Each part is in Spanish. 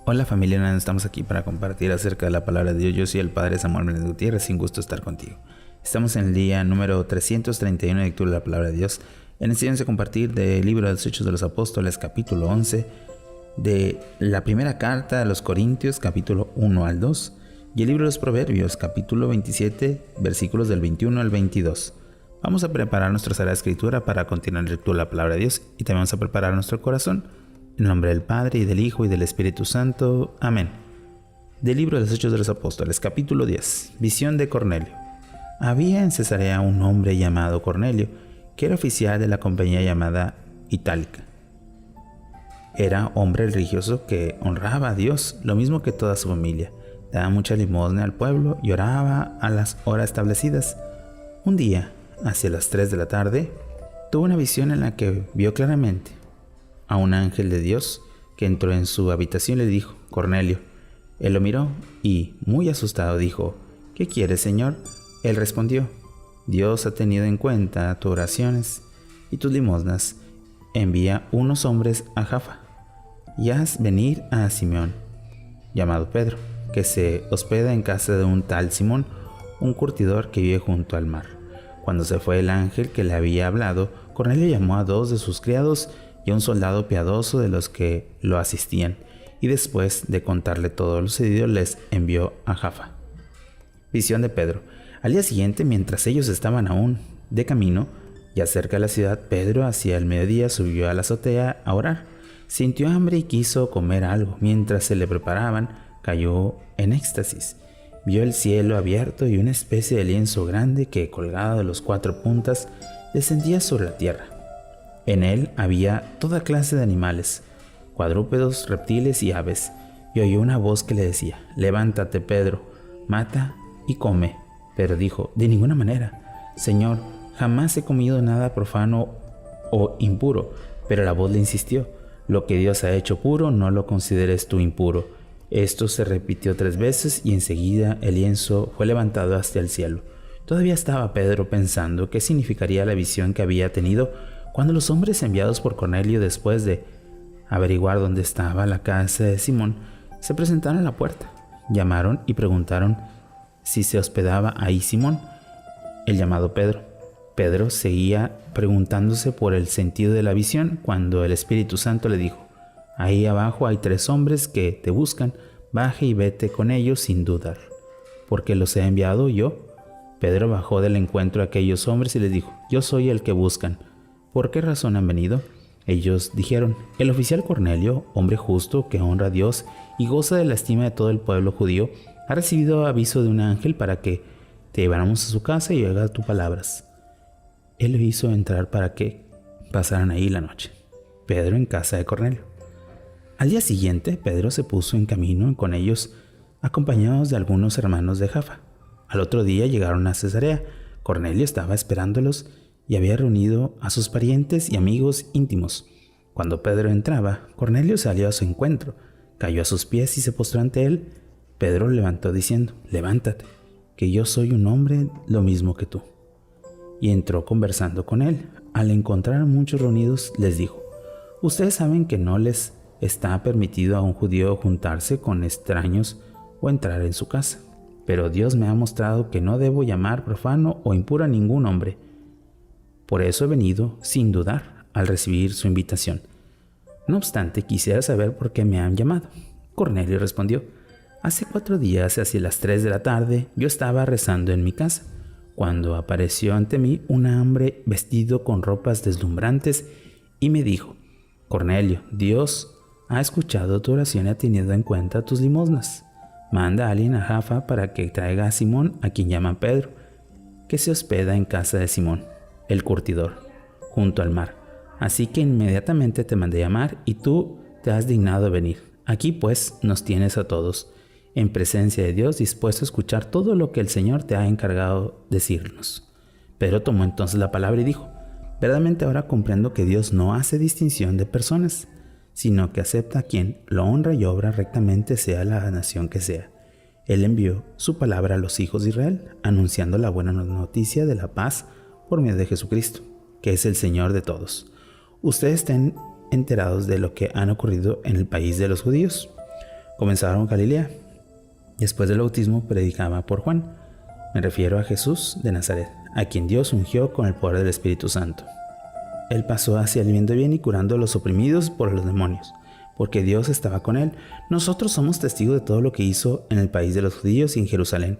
Hola familia, estamos aquí para compartir acerca de la palabra de Dios. Yo soy el Padre Samuel Méndez Gutiérrez, sin gusto estar contigo. Estamos en el día número 331 de lectura de la palabra de Dios. En el siguiente compartir del libro de los Hechos de los Apóstoles, capítulo 11, de la primera carta a los Corintios, capítulo 1 al 2, y el libro de los Proverbios, capítulo 27, versículos del 21 al 22. Vamos a preparar nuestra Sagrada Escritura para continuar la lectura de la palabra de Dios y también vamos a preparar nuestro corazón. En el nombre del Padre, y del Hijo, y del Espíritu Santo. Amén. Del libro de los Hechos de los Apóstoles, capítulo 10. Visión de Cornelio. Había en Cesarea un hombre llamado Cornelio, que era oficial de la compañía llamada Itálica. Era hombre religioso que honraba a Dios, lo mismo que toda su familia. Daba mucha limosna al pueblo y oraba a las horas establecidas. Un día, hacia las 3 de la tarde, tuvo una visión en la que vio claramente a un ángel de Dios que entró en su habitación y le dijo: Cornelio. Él lo miró y, muy asustado, dijo: ¿Qué quieres, Señor? Él respondió: Dios ha tenido en cuenta tus oraciones y tus limosnas. Envía unos hombres a Jaffa y haz venir a Simón, llamado Pedro, que se hospeda en casa de un tal Simón, un curtidor que vive junto al mar. Cuando se fue el ángel que le había hablado, Cornelio llamó a 2 de sus criados y a un soldado piadoso de los que lo asistían, y después de contarle todo lo sucedido les envió a Jaffa. Visión de Pedro. Al día siguiente, mientras ellos estaban aún de camino, ya cerca de la ciudad, Pedro hacia el mediodía subió a la azotea a orar. Sintió hambre y quiso comer algo. Mientras se le preparaban, cayó en éxtasis. Vio el cielo abierto y una especie de lienzo grande que, colgado de los 4 puntas, descendía sobre la tierra. En él había toda clase de animales, cuadrúpedos, reptiles y aves, y oyó una voz que le decía: Levántate, Pedro, mata y come. Pero dijo: De ninguna manera, Señor, jamás he comido nada profano o impuro. Pero la voz le insistió: Lo que Dios ha hecho puro, no lo consideres tú impuro. Esto se repitió 3 veces y enseguida el lienzo fue levantado hacia el cielo. Todavía estaba Pedro pensando qué significaría la visión que había tenido, cuando los hombres enviados por Cornelio, después de averiguar dónde estaba la casa de Simón, se presentaron a la puerta. Llamaron y preguntaron si se hospedaba ahí Simón, el llamado Pedro. Pedro seguía preguntándose por el sentido de la visión cuando el Espíritu Santo le dijo: Ahí abajo hay 3 hombres que te buscan, baje y vete con ellos sin dudar, porque los he enviado yo. Pedro bajó del encuentro a aquellos hombres y les dijo: Yo soy el que buscan. ¿Por qué razón han venido? Ellos dijeron: El oficial Cornelio, hombre justo que honra a Dios y goza de la estima de todo el pueblo judío, ha recibido aviso de un ángel para que te lleváramos a su casa y oiga tus palabras. Él lo hizo entrar para que pasaran ahí la noche. Pedro en casa de Cornelio. Al día siguiente, Pedro se puso en camino con ellos, acompañados de algunos hermanos de Jaffa. Al otro día llegaron a Cesarea. Cornelio estaba esperándolos y había reunido a sus parientes y amigos íntimos. Cuando Pedro entraba, Cornelio salió a su encuentro, cayó a sus pies y se postró ante él. Pedro lo levantó diciendo: Levántate, que yo soy un hombre lo mismo que tú. Y entró conversando con él. Al encontrar a muchos reunidos, les dijo: Ustedes saben que no les está permitido a un judío juntarse con extraños o entrar en su casa. Pero Dios me ha mostrado que no debo llamar profano o impuro a ningún hombre. Por eso he venido sin dudar al recibir su invitación. No obstante, quisiera saber por qué me han llamado. Cornelio respondió: Hace 4 días, hacia las 3 de la tarde, yo estaba rezando en mi casa, cuando apareció ante mí un hombre vestido con ropas deslumbrantes y me dijo: Cornelio, Dios ha escuchado tu oración y ha tenido en cuenta tus limosnas. Manda a alguien a Jaffa para que traiga a Simón, a quien llaman Pedro, que se hospeda en casa de Simón, el curtidor, junto al mar. Así que inmediatamente te mandé llamar y tú te has dignado a venir. Aquí pues nos tienes a todos, en presencia de Dios, dispuesto a escuchar todo lo que el Señor te ha encargado decirnos. Pedro tomó entonces la palabra y dijo: Verdaderamente ahora comprendo que Dios no hace distinción de personas, sino que acepta a quien lo honra y obra rectamente, sea la nación que sea. Él envió su palabra a los hijos de Israel, anunciando la buena noticia de la paz por medio de Jesucristo, que es el Señor de todos. Ustedes estén enterados de lo que han ocurrido en el país de los judíos. Comenzaron Galilea. Después del bautismo predicaba por Juan. Me refiero a Jesús de Nazaret, a quien Dios ungió con el poder del Espíritu Santo. Él pasó hacia el bien y curando a los oprimidos por los demonios, porque Dios estaba con él. Nosotros somos testigos de todo lo que hizo en el país de los judíos y en Jerusalén.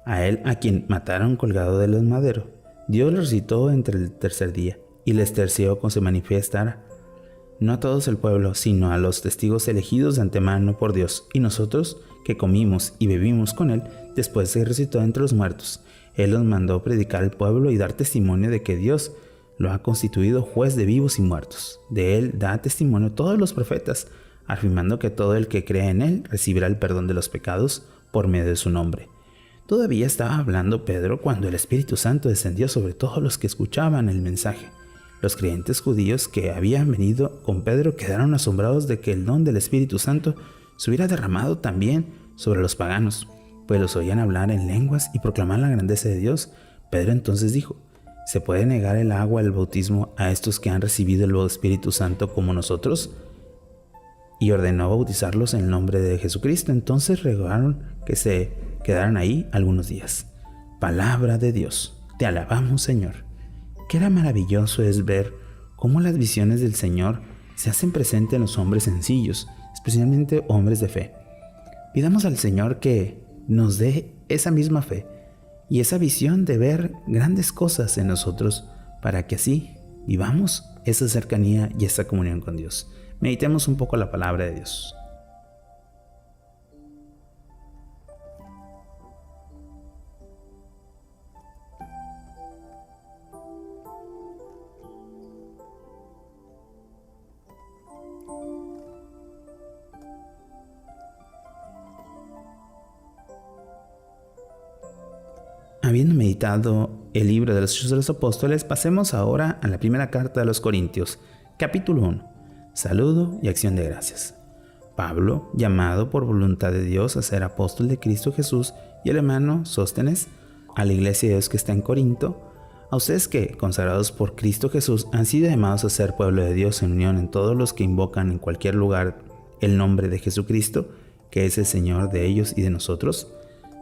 A él, a quien mataron colgado del madero, Dios lo resucitó entre el tercer día y les terció con se manifestara, no a todos el pueblo, sino a los testigos elegidos de antemano por Dios, y nosotros que comimos y bebimos con él, después se resucitó entre los muertos. Él los mandó predicar al pueblo y dar testimonio de que Dios lo ha constituido juez de vivos y muertos. De él da testimonio todos los profetas, afirmando que todo el que crea en él recibirá el perdón de los pecados por medio de su nombre. Todavía estaba hablando Pedro cuando el Espíritu Santo descendió sobre todos los que escuchaban el mensaje. Los creyentes judíos que habían venido con Pedro quedaron asombrados de que el don del Espíritu Santo se hubiera derramado también sobre los paganos, pues los oían hablar en lenguas y proclamar la grandeza de Dios. Pedro entonces dijo: ¿se puede negar el agua del bautismo a estos que han recibido el Espíritu Santo como nosotros? Y ordenó bautizarlos en el nombre de Jesucristo. Entonces rogaron que se quedaran ahí algunos días. Palabra de Dios. Te alabamos, Señor. Qué maravilloso es ver cómo las visiones del Señor se hacen presentes en los hombres sencillos, especialmente hombres de fe. Pidamos al Señor que nos dé esa misma fe y esa visión de ver grandes cosas en nosotros para que así vivamos esa cercanía y esa comunión con Dios. Meditemos un poco la palabra de Dios. Habiendo meditado el libro de los Hechos de los Apóstoles, pasemos ahora a la primera carta de los Corintios, capítulo 1. Saludo y acción de gracias. Pablo, llamado por voluntad de Dios a ser apóstol de Cristo Jesús, y el hermano Sóstenes, a la iglesia de Dios que está en Corinto, a ustedes que, consagrados por Cristo Jesús, han sido llamados a ser pueblo de Dios en unión en todos los que invocan en cualquier lugar el nombre de Jesucristo, que es el Señor de ellos y de nosotros.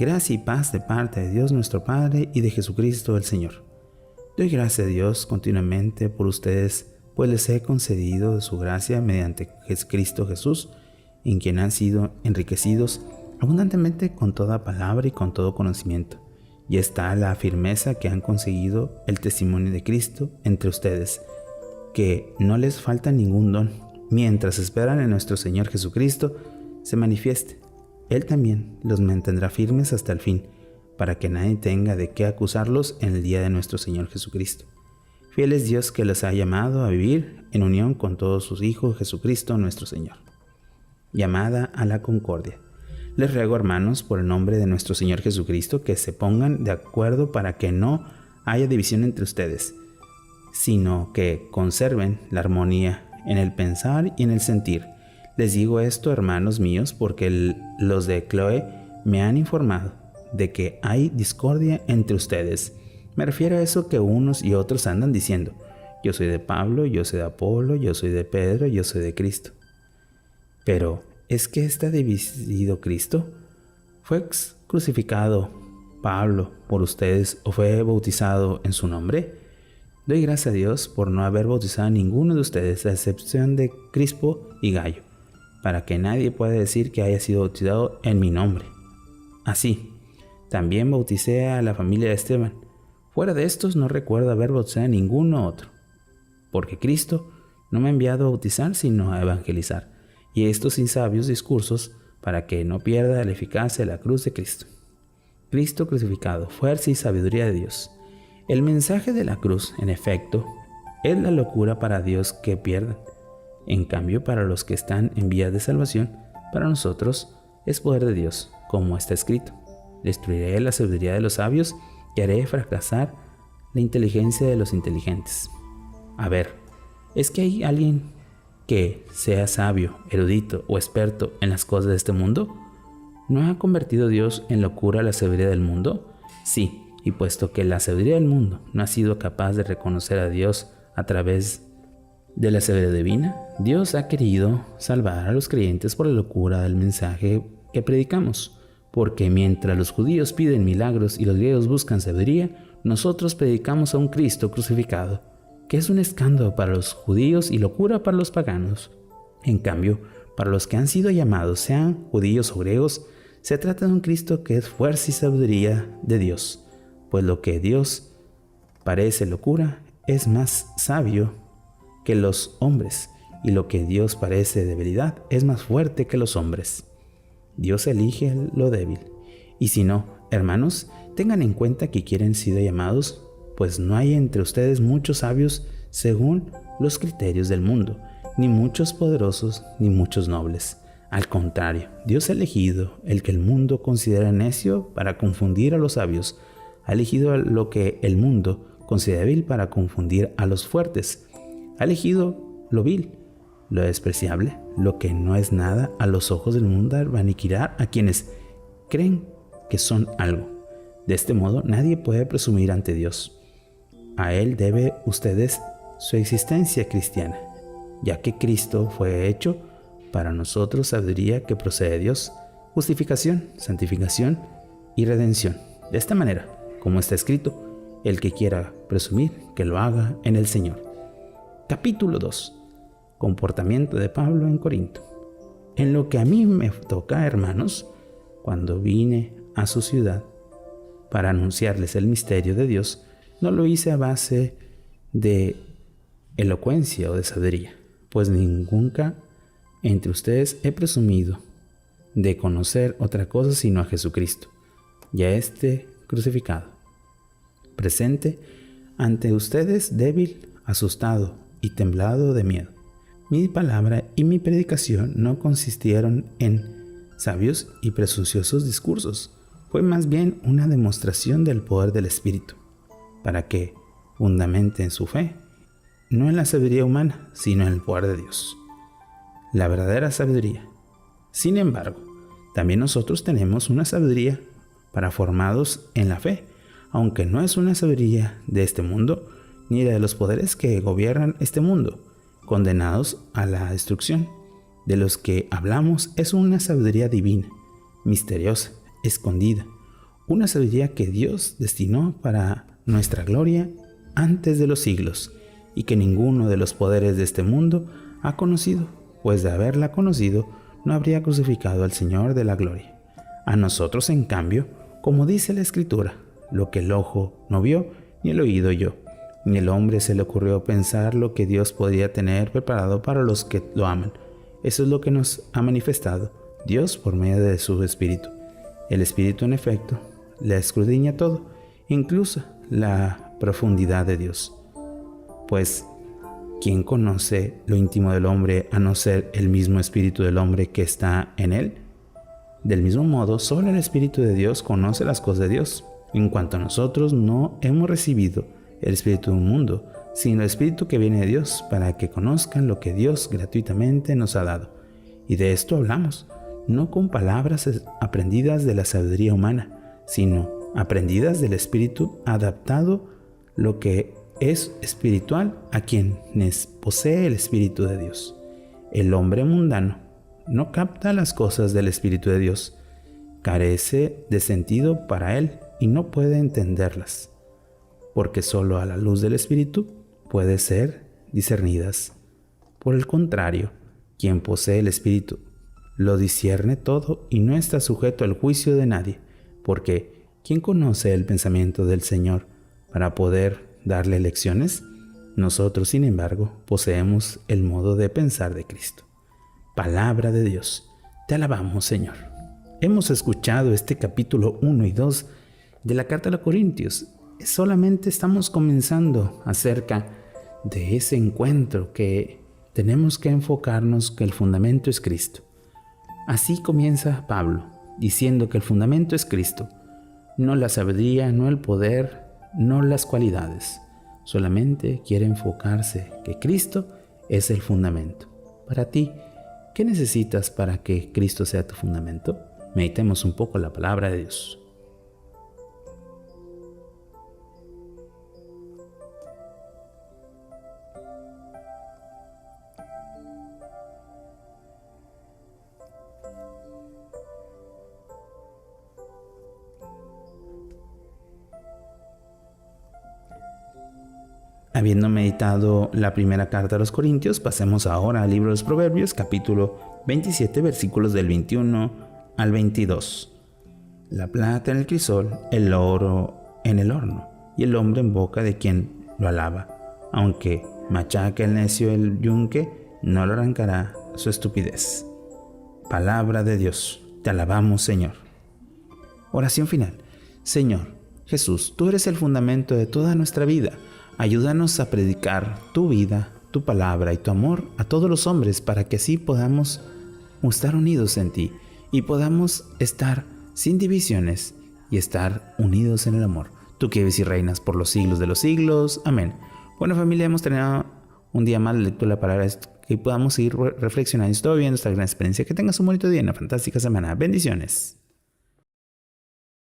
Gracia y paz de parte de Dios nuestro Padre y de Jesucristo el Señor. Doy gracias a Dios continuamente por ustedes, pues les he concedido de su gracia mediante Cristo Jesús, en quien han sido enriquecidos abundantemente con toda palabra y con todo conocimiento. Y está la firmeza que han conseguido el testimonio de Cristo entre ustedes, que no les falta ningún don, mientras esperan en nuestro Señor Jesucristo se manifieste. Él también los mantendrá firmes hasta el fin, para que nadie tenga de qué acusarlos en el día de nuestro Señor Jesucristo. Fiel es Dios que los ha llamado a vivir en unión con todos sus hijos Jesucristo nuestro Señor. Llamada a la concordia. Les ruego, hermanos, por el nombre de nuestro Señor Jesucristo, que se pongan de acuerdo para que no haya división entre ustedes, sino que conserven la armonía en el pensar y en el sentir. Les digo esto, hermanos míos, porque los de Cloé me han informado de que hay discordia entre ustedes. Me refiero a eso que unos y otros andan diciendo: yo soy de Pablo, yo soy de Apolo, yo soy de Pedro, yo soy de Cristo. Pero, ¿es que está dividido Cristo? ¿Fue crucificado Pablo por ustedes o fue bautizado en su nombre? Doy gracias a Dios por no haber bautizado a ninguno de ustedes, a excepción de Crispo y Gallo, para que nadie pueda decir que haya sido bautizado en mi nombre. Así, también bauticé a la familia de Esteban. Fuera de estos no recuerdo haber bautizado a ninguno otro, porque Cristo no me ha enviado a bautizar sino a evangelizar, y estos insabios discursos para que no pierda la eficacia de la cruz de Cristo. Cristo crucificado, fuerza y sabiduría de Dios. El mensaje de la cruz, en efecto, es la locura para Dios que pierdan. En cambio, para los que están en vías de salvación, para nosotros es poder de Dios, como está escrito: destruiré la sabiduría de los sabios y haré fracasar la inteligencia de los inteligentes. A ver, ¿es que hay alguien que sea sabio, erudito o experto en las cosas de este mundo? ¿No ha convertido Dios en locura la sabiduría del mundo? Sí, y puesto que la sabiduría del mundo no ha sido capaz de reconocer a Dios a través de la sabiduría divina, Dios ha querido salvar a los creyentes por la locura del mensaje que predicamos, porque mientras los judíos piden milagros y los griegos buscan sabiduría, nosotros predicamos a un Cristo crucificado, que es un escándalo para los judíos y locura para los paganos. En cambio, para los que han sido llamados, sean judíos o griegos, se trata de un Cristo que es fuerza y sabiduría de Dios, pues lo que Dios parece locura es más sabio que los hombres, y lo que Dios parece debilidad es más fuerte que los hombres. Dios elige lo débil. Y si no, hermanos, tengan en cuenta que quieren sido llamados, pues no hay entre ustedes muchos sabios según los criterios del mundo, ni muchos poderosos, ni muchos nobles. Al contrario, Dios ha elegido el que el mundo considera necio para confundir a los sabios. Ha elegido lo que el mundo considera vil para confundir a los fuertes. Ha elegido lo vil, lo despreciable, lo que no es nada a los ojos del mundo, para aniquilar a quienes creen que son algo. De este modo, nadie puede presumir ante Dios. A Él debe ustedes su existencia cristiana, ya que Cristo fue hecho para nosotros sabiduría que procede de Dios, justificación, santificación y redención. De esta manera, como está escrito, el que quiera presumir, que lo haga en el Señor. Capítulo 2. Comportamiento de Pablo en Corinto. En lo que a mí me toca, hermanos, cuando vine a su ciudad para anunciarles el misterio de Dios, no lo hice a base de elocuencia o de sabiduría, pues nunca entre ustedes he presumido de conocer otra cosa sino a Jesucristo, ya este crucificado, presente ante ustedes débil, asustado y temblado de miedo. Mi palabra y mi predicación no consistieron en sabios y presunciosos discursos, fue más bien una demostración del poder del Espíritu, para que fundamenten su fe, no en la sabiduría humana, sino en el poder de Dios, la verdadera sabiduría. Sin embargo, también nosotros tenemos una sabiduría para formados en la fe, aunque no es una sabiduría de este mundo, ni de los poderes que gobiernan este mundo, condenados a la destrucción. De los que hablamos es una sabiduría divina, misteriosa, escondida, una sabiduría que Dios destinó para nuestra gloria antes de los siglos, y que ninguno de los poderes de este mundo ha conocido, pues de haberla conocido no habría crucificado al Señor de la gloria. A nosotros, en cambio, como dice la Escritura, lo que el ojo no vio, ni el oído oyó, ni el hombre se le ocurrió pensar lo que Dios podría tener preparado para los que lo aman. Eso es lo que nos ha manifestado Dios por medio de su Espíritu. El Espíritu, en efecto, le escudriña todo, incluso la profundidad de Dios. Pues, ¿quién conoce lo íntimo del hombre a no ser el mismo Espíritu del hombre que está en él? Del mismo modo, solo el Espíritu de Dios conoce las cosas de Dios. En cuanto a nosotros, no hemos recibido el espíritu del mundo, sino el Espíritu que viene de Dios, para que conozcan lo que Dios gratuitamente nos ha dado. Y de esto hablamos, no con palabras aprendidas de la sabiduría humana, sino aprendidas del Espíritu, adaptado lo que es espiritual a quienes posee el Espíritu de Dios. El hombre mundano no capta las cosas del Espíritu de Dios, carece de sentido para él y no puede entenderlas, porque solo a la luz del Espíritu puede ser discernidas. Por el contrario, quien posee el Espíritu lo discierne todo y no está sujeto al juicio de nadie, porque ¿quién conoce el pensamiento del Señor para poder darle lecciones? Nosotros, sin embargo, poseemos el modo de pensar de Cristo. Palabra de Dios. Te alabamos, Señor. Hemos escuchado este capítulo 1 y 2 de la carta a los Corintios. Solamente estamos comenzando acerca de ese encuentro que tenemos que enfocarnos, que el fundamento es Cristo. Así comienza Pablo, diciendo que el fundamento es Cristo, no la sabiduría, no el poder, no las cualidades. Solamente quiere enfocarse que Cristo es el fundamento. Para ti, ¿qué necesitas para que Cristo sea tu fundamento? Meditemos un poco la palabra de Dios. Habiendo meditado la primera carta a los Corintios, pasemos ahora al libro de los Proverbios, capítulo 27, versículos del 21 al 22. La plata en el crisol, el oro en el horno, y el hombre en boca de quien lo alaba. Aunque machaque el necio el yunque, no lo arrancará su estupidez. Palabra de Dios, te alabamos, Señor. Oración final. Señor Jesús, tú eres el fundamento de toda nuestra vida. Ayúdanos a predicar tu vida, tu palabra y tu amor a todos los hombres para que así podamos estar unidos en ti y podamos estar sin divisiones y estar unidos en el amor. Tú que vives y reinas por los siglos de los siglos. Amén. Bueno, familia, hemos tenido un día más de lectura de la palabra que podamos ir reflexionando y todo bien nuestra gran experiencia. Que tengas un bonito día, una fantástica semana. Bendiciones.